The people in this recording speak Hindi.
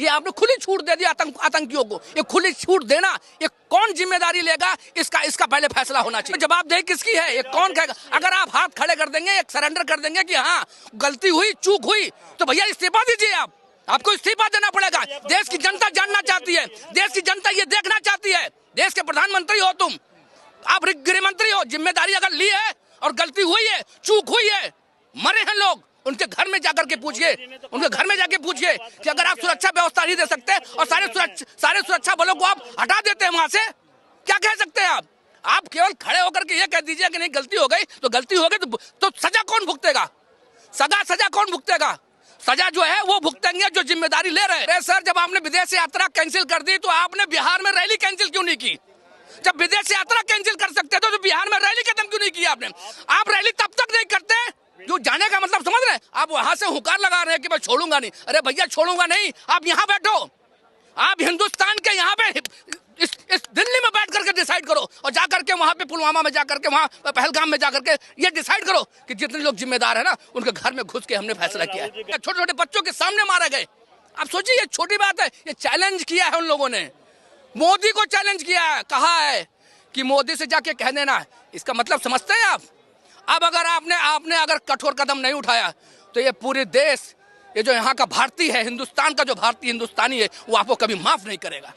ये आपने खुली छूट दे दी आतंकियों को। ये खुली छूट देना, ये कौन जिम्मेदारी लेगा, इसका पहले फैसला होना चाहिए। जवाबदेही किसकी है, ये कौन कहेगा? अगर आप हाथ खड़े कर देंगे, एक सरेंडर कर देंगे कि हाँ गलती हुई, चूक हुई, तो भैया इस्तीफा दीजिए। आपको इस्तीफा देना पड़ेगा। देश की जनता जानना चाहती है, देश की जनता ये देखना चाहती है। देश के प्रधानमंत्री हो तुम, आप गृह मंत्री हो, जिम्मेदारी अगर ली है और गलती हुई है, चूक हुई है, मरे हैं लोग, उनके घर में जाकर के पूछिए, उनके घर में जाके पूछिए कि अगर आप सुरक्षा व्यवस्था नहीं दे सकते और सारे सुरक्षा बलों को आप हटा देते हैं वहां से, क्या कह सकते हैं आप केवल खड़े होकर के ये कह दीजिए कि नहीं गलती हो गई तो सजा कौन भुगतेगा? सजा कौन भुगतेगा? सजा जो है वो भुगतेंगे जो जिम्मेदारी ले रहे हैं। सर, जब आपने विदेश यात्रा कैंसिल कर दी तो आपने बिहार में रैली कैंसिल क्यों नहीं की? जब विदेश यात्रा कैंसिल कर सकते थे तो बिहार में रैली खत्म क्यों नहीं की आपने? आप रैली तब तक नहीं करते जो जाने का मतलब समझ रहे हैं। आप वहां से हुकार लगा रहे हैं कि मैं छोड़ूंगा नहीं। अरे भैया छोड़ूंगा नहीं, आप यहाँ बैठो, आप हिंदुस्तान के यहाँ पे इस दिल्ली में बैठ करके डिसाइड करो और जाकर के वहां पे पुलवामा में जाकर के, वहां पहलगाम में जाकर के ये डिसाइड करो कि जितने लोग जिम्मेदार है ना उनके घर में घुस के हमने फैसला किया है। छोटे छोटे बच्चों के सामने मारे गए। आप सोचिए, ये छोटी बात है। ये चैलेंज किया है उन लोगों ने, मोदी को चैलेंज किया है, कहा है कि मोदी से जाके कह देना। इसका मतलब समझते हैं आप? अब अगर आपने अगर कठोर कदम नहीं उठाया तो ये पूरे देश, ये जो यहाँ का भारतीय है, हिंदुस्तान का जो भारतीय हिंदुस्तानी है, वो आपको कभी माफ नहीं करेगा।